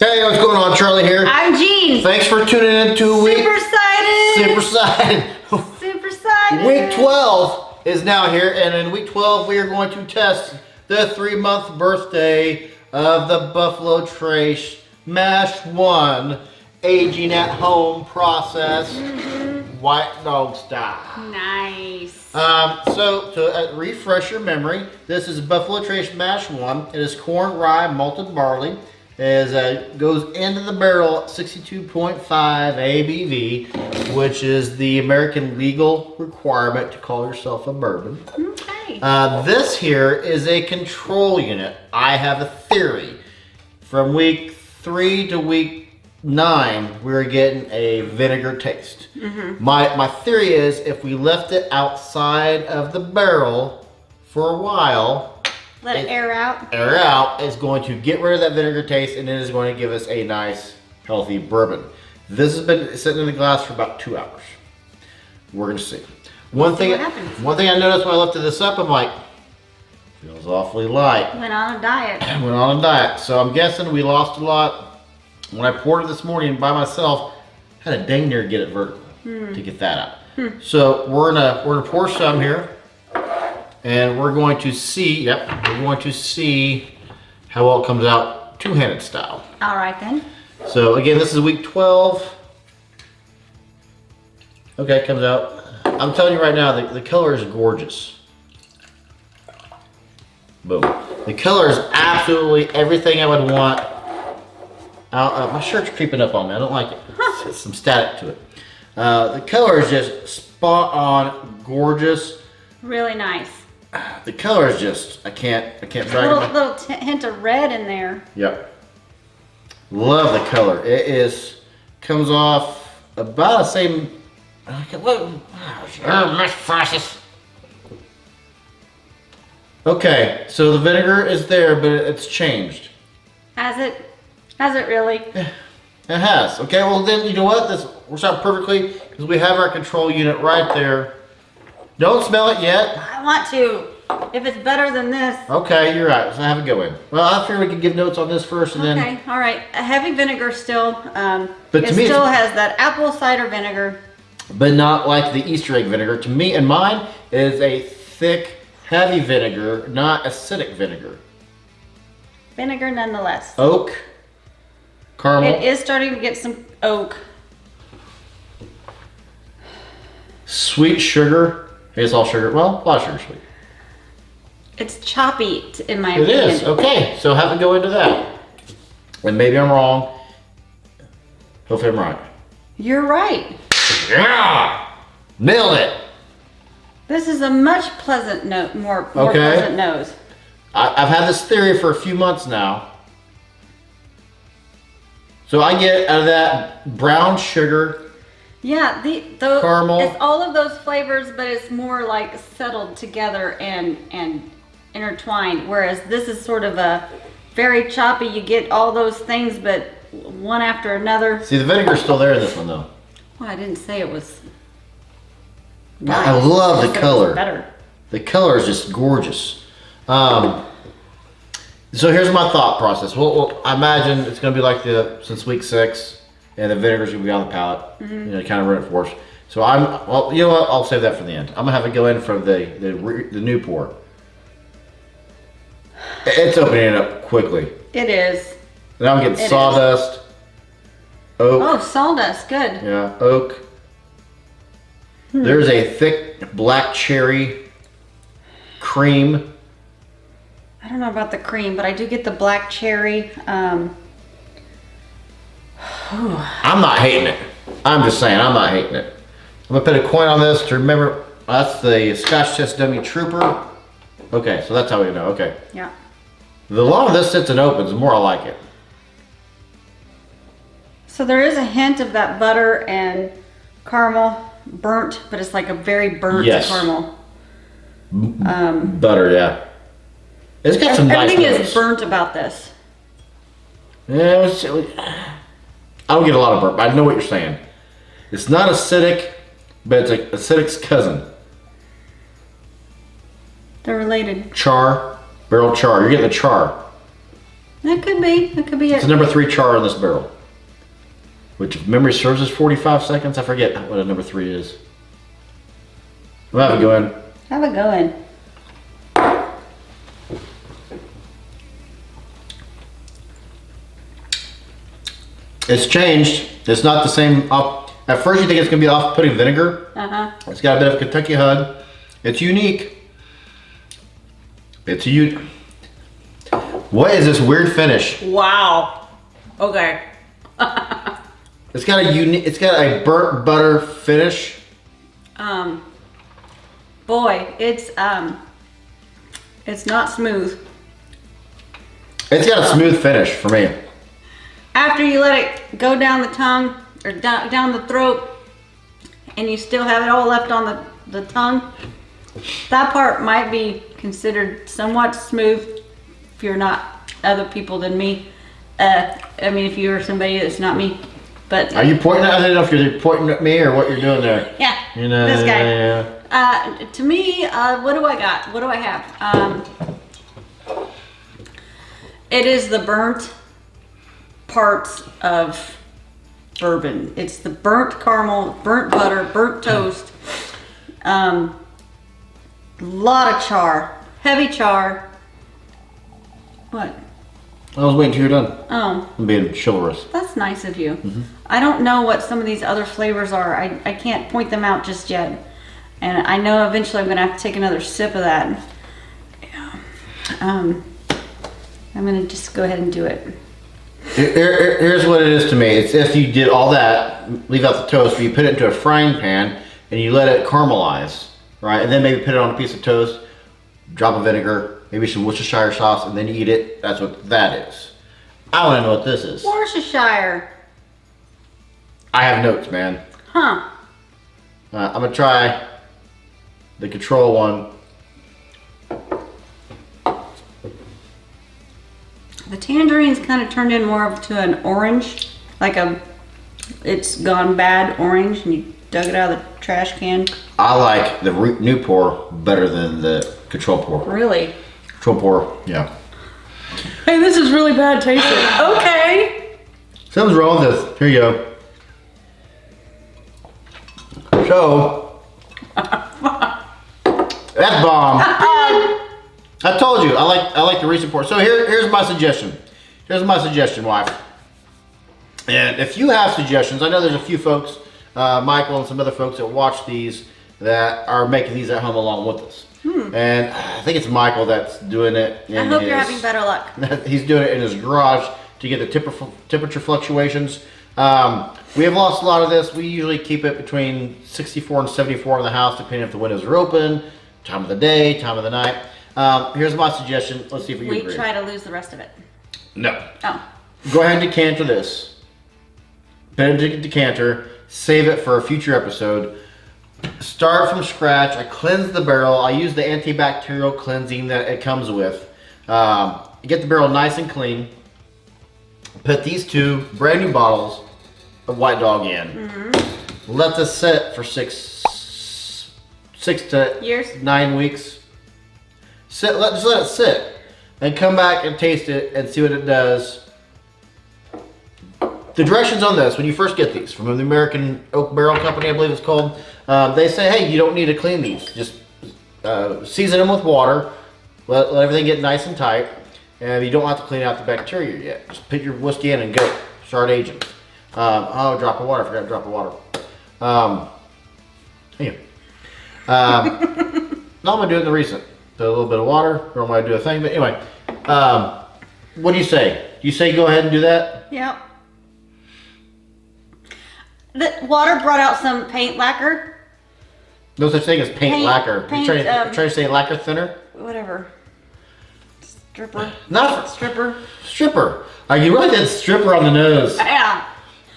Hey, what's going on? Charlie here. I'm Jean. Thanks for tuning in to week. Super excited. Super excited. Super excited. Week 12 is now here, and in week 12 we are going to test the 3-month birthday of the Buffalo Trace Mash 1 aging at home process, white dog style. Nice. So to refresh your memory, this is Buffalo Trace Mash 1. It is corn, rye, malted barley. It goes into the barrel at 62.5 ABV, which is the American legal requirement to call yourself a bourbon. Okay. This here is a control unit. I have a theory. From week 3 to week 9, we're getting a vinegar taste. My theory is if we left it outside of the barrel for a while, Let it air out. Air out is going to get rid of that vinegar taste, and it is going to give us a nice, healthy bourbon. This has been sitting in the glass for about 2 hours. We're gonna see. One thing I noticed when I lifted this up, I'm like, feels awfully light. Went on a diet. Went on a diet, so I'm guessing we lost a lot. When I poured it this morning by myself, I had a dang near get it vertical to get that out. So we're gonna pour some here. And we're going to see, how well it comes out two-handed style. All right then. So again, this is week 12. Okay, it comes out. I'm telling you right now, the color is gorgeous. Boom. The color is absolutely everything I would want. My shirt's creeping up on me. I don't like it. It's some static to it. The color is just spot on, gorgeous. Really nice. The color is just, I can't drag it. Little hint of red in there. Yep. Love the color. It comes off about the same. Okay, so the vinegar is there, but it's changed. Has it? Has it really? It has. Okay, well then, you know what? This works out perfectly because we have our control unit right there. Don't smell it yet. I want to. If it's better than this. Okay, you're right. So have it go in. Well, I figured we could give notes on this first and then. Okay, all right. A heavy vinegar still. But it still has that apple cider vinegar. But not like the Easter egg vinegar. To me, and mine is a thick, heavy vinegar, not acidic vinegar. Vinegar nonetheless. Oak, caramel. It is starting to get some oak. Sweet sugar. It's all sugar. Well, a lot of sugar sweet. It's choppy, in my opinion. It is. Okay, so have it go into that. And maybe I'm wrong. Hopefully I'm right. You're right. Yeah! Nailed it! This is a much pleasant note, more pleasant nose. I've had this theory for a few months now. So I get out of that brown sugar. Yeah, caramel. It's all of those flavors, but it's more like settled together and intertwined. Whereas this is sort of a very choppy. You get all those things, but one after another. See, the vinegar's still there in this one, though. Well, I didn't say it was. Nice. I love the color. Better. The color is just gorgeous. So here's my thought process. Well, I imagine it's going to be like since week 6. And the vinegar's gonna be on the palate, kind of run it for us. So well, you know what? I'll save that for the end. I'm gonna have it go in from the new pour. It's opening it up quickly. It is. Now I'm getting sawdust, oak. Oh, sawdust, good. Yeah, oak. There's a thick black cherry cream. I don't know about the cream, but I do get the black cherry. I'm not hating it. I'm just saying, I'm not hating it. I'm gonna put a coin on this to remember. That's the Scotch Test Dummy Trooper. Okay, so that's how we know. Okay. Yeah. The longer this sits and opens, the more I like it. So there is a hint of that butter and caramel burnt, but it's like a very burnt caramel. Butter, yeah. It's got some nice Everything notes. is burnt about this. Yeah, I don't get a lot of burp. I know what you're saying. It's not acidic, but it's like acidic's cousin. They're related. Char, barrel char. You're getting the char. That could be. That could be It's it. a number 3 char in this barrel. Which, if memory serves, is 45 seconds. I forget what a number 3 is. We'll have it go in. Have a go in. It's changed. It's not the same. At first, you think it's going to be off-putting vinegar. It's got a bit of a Kentucky hug. It's unique. What is this weird finish? Wow. Okay. It's got a burnt butter finish. Boy, it's not smooth. It's got a smooth finish for me. After you let it go down the tongue or down the throat, and you still have it all left on the tongue, that part might be considered somewhat smooth if you're not other people than me. I mean, if you're somebody that's not me. But Are you pointing at? I don't know if you're pointing at me or what you're doing there. yeah, You know, this guy. yeah. To me, what do I got? What do I have? It is the burnt parts of bourbon. It's the burnt caramel, burnt butter, burnt toast. Lot of char, heavy char. What? I was waiting till you're done. Oh, I'm being chivalrous. that's nice of you. I don't know what some of these other flavors are. I can't point them out just yet. And I know eventually I'm going to have to take another sip of that. Yeah. I'm going to just go ahead and do it. Here's what it is to me. It's if you did all that, leave out the toast, but you put it into a frying pan and you let it caramelize, right? And then maybe put it on a piece of toast, drop of vinegar, maybe some Worcestershire sauce, and then you eat it. That's what that is. I want to know what this is. Worcestershire. I have notes, man. Huh. I'm going to try the control one. The tangerine's kind of turned in more to an orange, like it's gone bad orange, and you dug it out of the trash can. I like the new pour better than the control pour. Really? Control pour, yeah. Hey, this is really bad tasting. Okay. Something's wrong with this. Here you go. So, that's bomb. I told you, I like the recent pour. So here's my suggestion. Here's my suggestion, wife. And if you have suggestions, I know there's a few folks, Michael and some other folks that watch these that are making these at home along with us. And I think it's Michael that's doing it. I hope you're having better luck. He's doing it in his garage to get the temperature fluctuations. We have lost a lot of this. We usually keep it between 64 and 74 in the house, depending if the windows are open, time of the day, time of the night. Here's my suggestion. Let's see if you agree. We try to lose the rest of it. No. Oh. Go ahead and decanter this. Put it in a decanter. Save it for a future episode. Start from scratch. I cleanse the barrel. I use the antibacterial cleansing that it comes with. Get the barrel nice and clean. Put these 2 brand new bottles of White Dog in. Let this sit for 6 to Years? 9 weeks. Just let it sit, and come back and taste it and see what it does. The directions on this, when you first get these from the American Oak Barrel Company, I believe it's called, they say, hey, you don't need to clean these. Just season them with water, let everything get nice and tight, and you don't have to clean out the bacteria yet. Just put your whiskey in and go. Start aging. Oh, a drop of water. I forgot a drop of water. Now I'm going to do it in the recent. Put a little bit of water. Don't want to do a thing, but anyway. What do you say? Do you say go ahead and do that? Yep. The water brought out some paint lacquer. No such thing as paint lacquer. Paint, You're trying to say lacquer thinner? Whatever. Stripper. Not Stripper. stripper. You really did stripper on the nose. Yeah.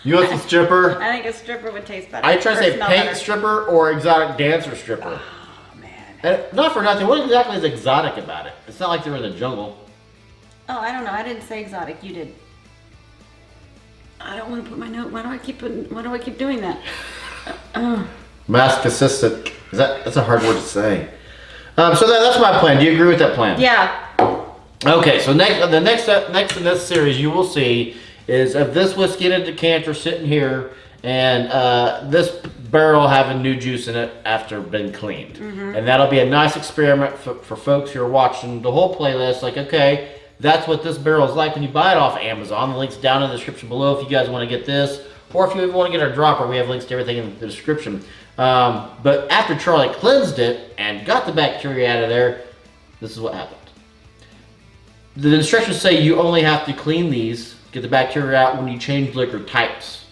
You want some stripper? I think a stripper would taste better. Are you trying to Or say smell paint better. stripper or exotic dancer stripper? Oh, man. And not for nothing. What exactly is exotic about it? It's not like they're in the jungle. Oh, I don't know. I didn't say exotic. You did. I don't want to put my note. Why do I keep doing that? Masochistic. That's a hard word to say. So that's my plan. Do you agree with that plan? Yeah. Okay, so next in this series you will see is of this whiskey in a decanter sitting here, and this barrel having new juice in it after been cleaned, and that'll be a nice experiment for folks who are watching the whole playlist. Like, okay, that's what this barrel is like when you buy it off Amazon. The link's down in the description below if you guys want to get this, or if you even want to get our dropper, we have links to everything in the description. But after Charlie cleansed it and got the bacteria out of there, this is what happened. The instructions say you only have to clean these, get the bacteria out when you change liquor types.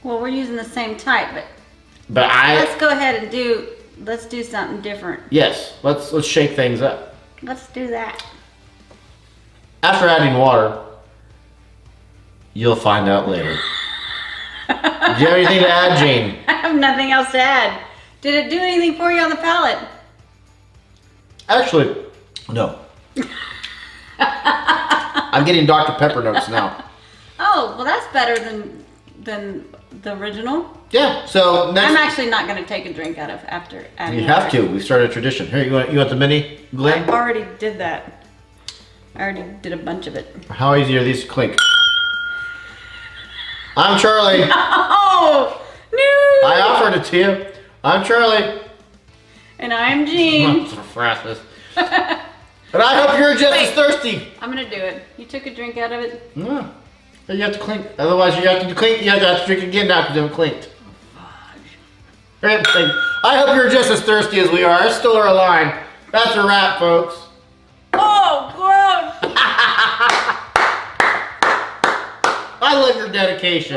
Well, we're using the same type, but let's go ahead and let's do something different. Yes, let's shake things up. Let's do that. After adding water, you'll find out later. Do you have anything to add, Jane? I have nothing else to add. Did it do anything for you on the palate? Actually, no. I'm getting Dr. Pepper notes now. Oh, well, that's better than the original. Yeah. So next, I'm actually not going to take a drink out of after adding. You have to. We started a tradition. Here, you want the mini, Glenn? I already did that. I already did a bunch of it. How easy are these to clink? I'm Charlie. Oh no! I offered it to you. I'm Charlie. And I'm Jean. And I hope you're just as thirsty. I'm gonna do it. You took a drink out of it? No. You have to clink. Otherwise, you have to clink. You have to drink again now because you haven't clinked. I hope you're just as thirsty as we are. I stole our line. That's a wrap, folks. Oh, gross! I love your dedication.